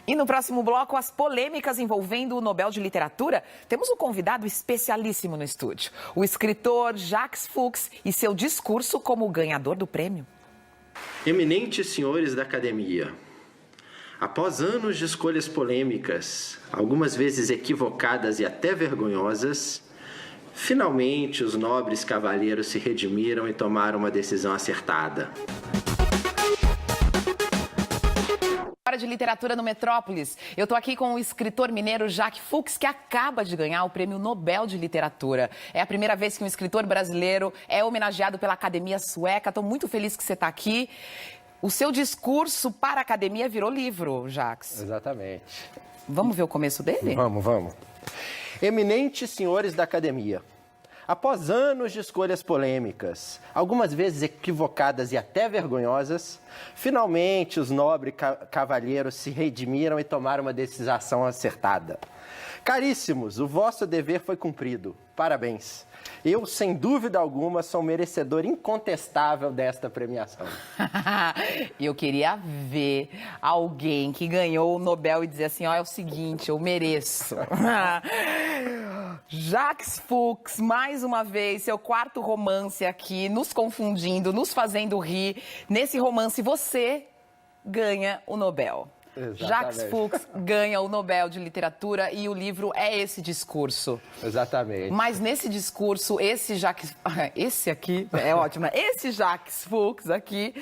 E no próximo bloco, as polêmicas envolvendo o Nobel de Literatura, temos um convidado especialíssimo no estúdio, o escritor Jacques Fuchs e seu discurso como ganhador do prêmio. Eminentes senhores da academia, após anos de escolhas polêmicas, algumas vezes equivocadas e até vergonhosas, finalmente os nobres cavalheiros se redimiram e tomaram uma decisão acertada. Hora de literatura no Metrópolis. Eu estou aqui com o escritor mineiro Jacques Fuchs, que acaba de ganhar o Prêmio Nobel de Literatura. É a primeira vez que um escritor brasileiro é homenageado pela Academia Sueca. Estou muito feliz que você está aqui. O seu discurso para a Academia virou livro, Jacques. Exatamente. Vamos ver o começo dele? Vamos. Eminentes senhores da Academia, após anos de escolhas polêmicas, algumas vezes equivocadas e até vergonhosas, finalmente os nobres cavalheiros se redimiram e tomaram uma decisão acertada. Caríssimos, o vosso dever foi cumprido. Parabéns. Eu, sem dúvida alguma, sou merecedor incontestável desta premiação. Eu queria ver alguém que ganhou o Nobel e dizer assim, ó, é o seguinte, eu mereço. Jacques Fuchs, mais uma vez, seu quarto romance aqui, nos confundindo, nos fazendo rir. Nesse romance, você ganha o Nobel. Exatamente. Jacques Fuchs ganha o Nobel de Literatura e o livro é esse discurso. Exatamente. Mas nesse discurso, esse aqui, é ótimo, né? Esse Jacques Fuchs aqui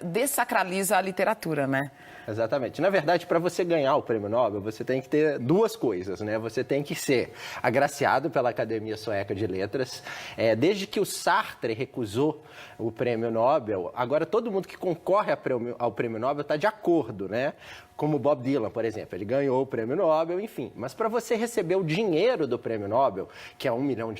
dessacraliza a literatura, né? Exatamente. Na verdade, para você ganhar o Prêmio Nobel, você tem que ter duas coisas, né? Você tem que ser agraciado pela Academia Sueca de Letras. Desde que o Sartre recusou o Prêmio Nobel, agora todo mundo que concorre ao Prêmio Nobel está de acordo, né? Como Bob Dylan, por exemplo, ele ganhou o Prêmio Nobel, enfim. Mas para você receber o dinheiro do Prêmio Nobel, que é $1 milhão,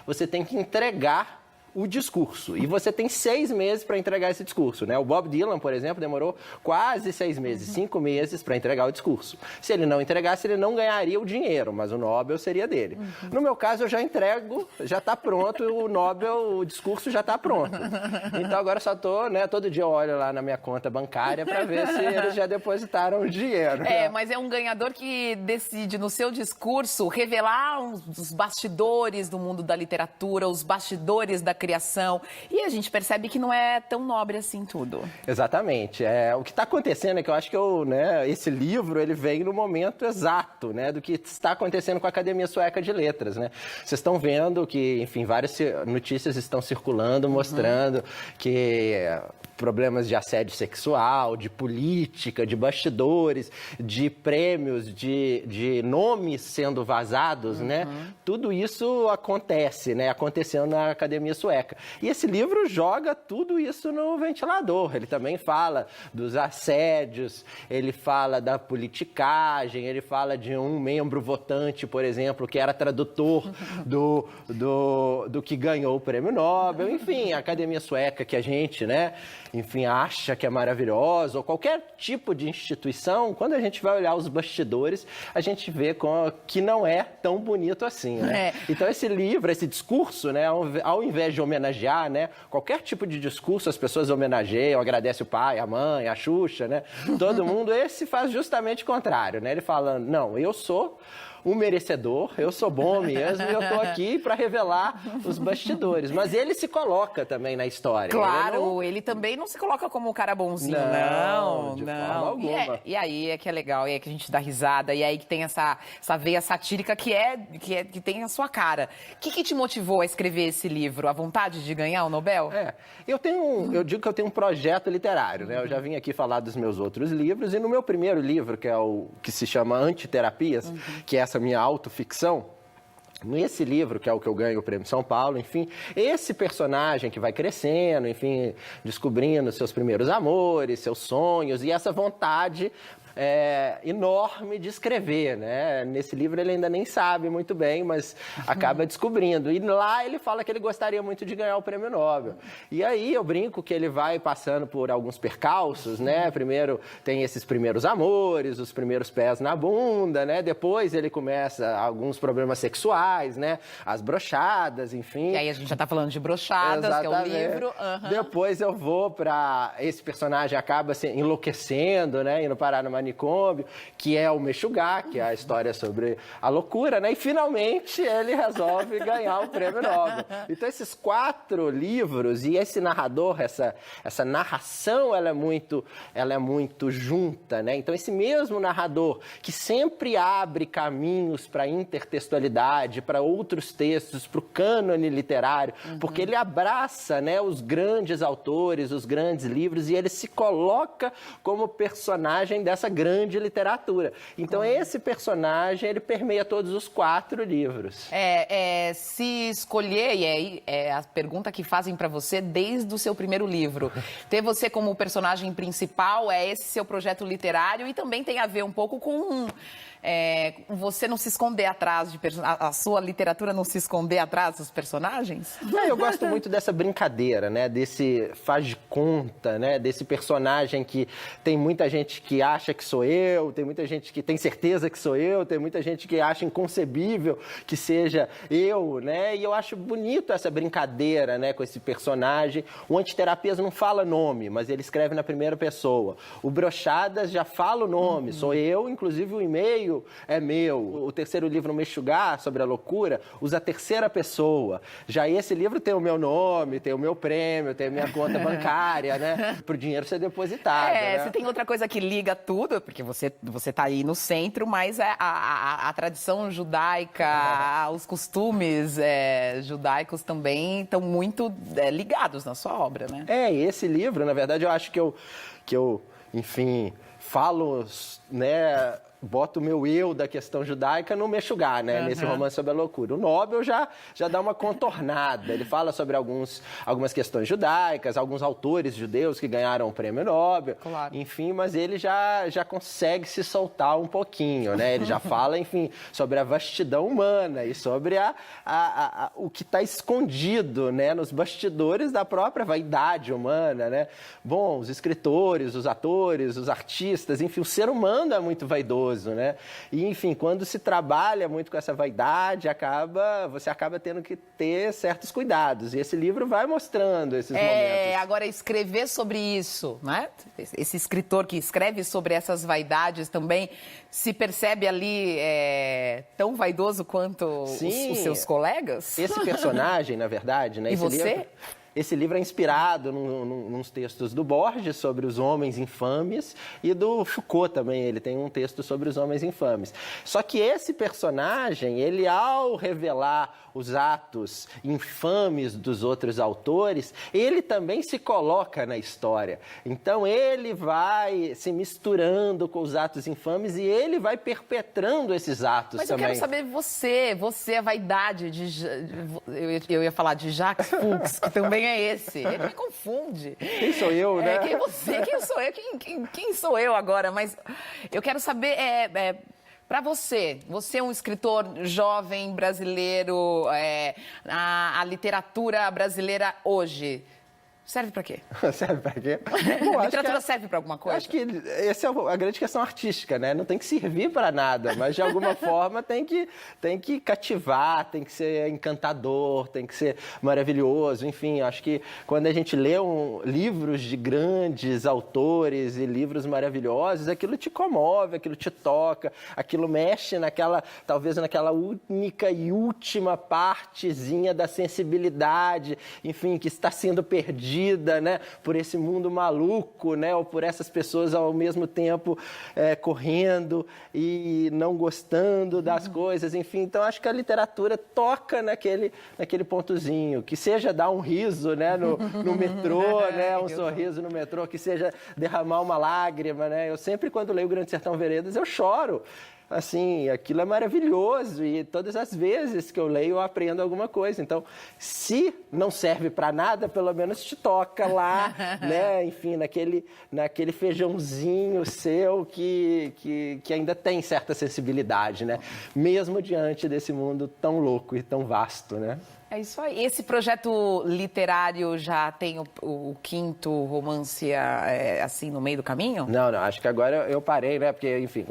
você tem que entregar o discurso. E você tem 6 meses para entregar esse discurso, né? O Bob Dylan, por exemplo, demorou quase 6 meses, 5 meses para entregar o discurso. Se ele não entregasse, ele não ganharia o dinheiro, mas o Nobel seria dele. No meu caso, eu já entrego, já está pronto, o Nobel, o discurso já está pronto. Então agora só estou, né? Todo dia eu olho lá na minha conta bancária para ver se eles já depositaram o dinheiro. Mas é um ganhador que decide, no seu discurso, revelar os bastidores do mundo da literatura, os bastidores da criação, e a gente percebe que não é tão nobre assim tudo. Exatamente. O que está acontecendo é que eu acho que esse livro ele vem no momento exato, né, do que está acontecendo com a Academia Sueca de Letras, né? Vocês estão vendo que, enfim, várias notícias estão circulando, mostrando que problemas de assédio sexual, de política, de bastidores, de prêmios, de nomes sendo vazados, né? Tudo isso acontece, né? Aconteceu na Academia Sueca. E esse livro joga tudo isso no ventilador. Ele também fala dos assédios, ele fala da politicagem, ele fala de um membro votante, por exemplo, que era tradutor do que ganhou o Prêmio Nobel. Enfim, a Academia Sueca que a gente, né, enfim, acha que é maravilhosa, ou qualquer tipo de instituição, quando a gente vai olhar os bastidores, a gente vê que não é tão bonito assim, né? Então esse livro, esse discurso, né, ao invés de homenagear, né, qualquer tipo de discurso, as pessoas homenageiam, agradecem o pai, a mãe, a Xuxa, né? Todo mundo, esse faz justamente o contrário, né? Ele fala, não, eu sou um merecedor, eu sou bom mesmo e eu tô aqui para revelar os bastidores. Mas ele se coloca também na história. Claro, ele também não se coloca como um cara bonzinho, não. De forma alguma. E aí é que é legal, e é que a gente dá risada, e aí que tem essa veia satírica que tem a sua cara. O que te motivou a escrever esse livro? A vontade de ganhar o Nobel? Eu digo que eu tenho um projeto literário, né? Eu já vim aqui falar dos meus outros livros, e no meu primeiro livro, que é o que se chama Antiterapias, que é essa minha autoficção, nesse livro, que é o que eu ganho o Prêmio São Paulo, enfim, esse personagem que vai crescendo, enfim, descobrindo seus primeiros amores, seus sonhos e essa vontade enorme de escrever, né? Nesse livro ele ainda nem sabe muito bem, mas acaba descobrindo. E lá ele fala que ele gostaria muito de ganhar o Prêmio Nobel. E aí eu brinco que ele vai passando por alguns percalços, né? Primeiro tem esses primeiros amores, os primeiros pés na bunda, né? Depois ele começa alguns problemas sexuais, né? As brochadas, enfim. E aí a gente já tá falando de brochadas, Exatamente. que é o livro. Uhum. Depois eu vou para esse personagem acaba se enlouquecendo, né? Indo parar no manicômio, que é o Meshuggah, que é a história sobre a loucura, né? E finalmente ele resolve ganhar o Prêmio Nobel. Então esses 4 livros e esse narrador, essa narração, ela é muito junta, né? Então esse mesmo narrador que sempre abre caminhos para intertextualidade, para outros textos, para o cânone literário, porque ele abraça, né, os grandes autores, os grandes livros, e ele se coloca como personagem dessa grande literatura. Então esse personagem, ele permeia todos os 4 livros. Se escolher, e aí é a pergunta que fazem para você desde o seu primeiro livro, ter você como personagem principal, é esse seu projeto literário, e também tem a ver um pouco com você não se esconder atrás de a sua literatura não se esconder atrás dos personagens? Eu gosto muito dessa brincadeira, né? Desse faz de conta, né? Desse personagem que tem muita gente que acha que sou eu, tem muita gente que tem certeza que sou eu, tem muita gente que acha inconcebível que seja eu, né? E eu acho bonito essa brincadeira, né? Com esse personagem. O Antiterapias não fala nome, mas ele escreve na primeira pessoa. O Brochadas já fala o nome, sou eu, inclusive o e-mail é meu. O terceiro livro, o Meshuggah, sobre a loucura, usa a terceira pessoa. Já esse livro tem o meu nome, tem o meu prêmio, tem a minha conta bancária, né? Para o dinheiro ser depositado. Né? Você tem outra coisa que liga tudo, porque você tá aí no centro, mas a tradição judaica, os costumes judaicos também estão muito ligados na sua obra, né? Esse livro, na verdade, eu acho que eu enfim, falo, né? Boto o meu eu da questão judaica no Meshuggah, né? Nesse romance sobre a loucura. O Nobel já dá uma contornada. Ele fala sobre algumas questões judaicas, alguns autores judeus que ganharam o Prêmio Nobel. Claro. Enfim, mas ele já consegue se soltar um pouquinho, né? Ele já fala, enfim, sobre a vastidão humana e sobre o que está escondido, né? Nos bastidores da própria vaidade humana, né? Bom, os escritores, os atores, os artistas, enfim, o ser humano é muito vaidoso. Né? E, enfim, quando se trabalha muito com essa vaidade, você acaba tendo que ter certos cuidados. E esse livro vai mostrando esses momentos. Agora, escrever sobre isso, né? Esse escritor que escreve sobre essas vaidades também se percebe ali tão vaidoso quanto os seus colegas? Esse personagem, na verdade, né? E você? Esse livro é inspirado nos textos do Borges sobre os homens infames e do Foucault também, ele tem um texto sobre os homens infames. Só que esse personagem, ele ao revelar os atos infames dos outros autores, ele também se coloca na história. Então ele vai se misturando com os atos infames e ele vai perpetrando esses atos Mas também. Mas eu quero saber você, a vaidade eu ia falar de Jacques Fuchs, que também é esse. Ele me confunde. Quem sou eu, né? Quem é você? Quem sou eu? Quem sou eu agora? Mas eu quero saber, para você é um escritor jovem brasileiro, a literatura brasileira hoje serve para quê? Serve para quê? Bom, a literatura serve para alguma coisa? Acho que essa é a grande questão artística, né? Não tem que servir para nada, mas de alguma forma tem que cativar, tem que ser encantador, tem que ser maravilhoso. Enfim, acho que quando a gente lê livros de grandes autores e livros maravilhosos, aquilo te comove, aquilo te toca, aquilo mexe talvez naquela única e última partezinha da sensibilidade, enfim, que está sendo perdida, né, por esse mundo maluco, né, ou por essas pessoas ao mesmo tempo correndo e não gostando das coisas, enfim. Então, acho que a literatura toca naquele pontozinho, que seja dar um riso, né, no metrô, né, um sorriso no metrô, que seja derramar uma lágrima, né. Eu sempre, quando leio o Grande Sertão Veredas, eu choro. assim, aquilo é maravilhoso e todas as vezes que eu leio eu aprendo alguma coisa. Então, se não serve para nada, pelo menos te toca lá, né? Enfim, naquele feijãozinho seu que ainda tem certa sensibilidade, né? Mesmo diante desse mundo tão louco e tão vasto, né? É isso aí. Esse projeto literário já tem o quinto romance assim no meio do caminho? Não, acho que agora eu parei, né? Porque, enfim,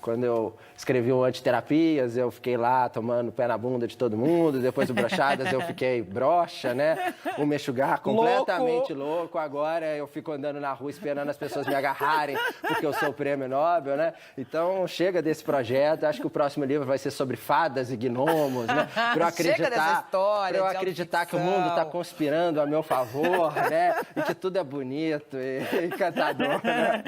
quando eu escrevi o Antiterapias, eu fiquei lá tomando pé na bunda de todo mundo. Depois do Brochadas eu fiquei broxa, né? O Mexugar completamente louco. Agora eu fico andando na rua esperando as pessoas me agarrarem porque eu sou o prêmio Nobel, né? Então chega desse projeto. Acho que o próximo livro vai ser sobre fadas e gnomos, né? Pra eu acreditar. Chega dessa história. Para eu acreditar que o mundo está conspirando a meu favor, né? E que tudo é bonito e encantador, né?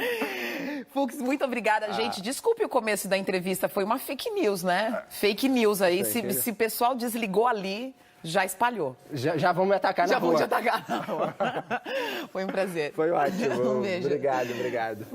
Fux, muito obrigada, gente. Desculpe o começo da entrevista, foi uma fake news, né? Fake news aí. Se o pessoal desligou ali, já espalhou. Já vão me atacar na rua. Já vão te atacar na rua. Foi um prazer. Foi ótimo. Um beijo. Obrigado.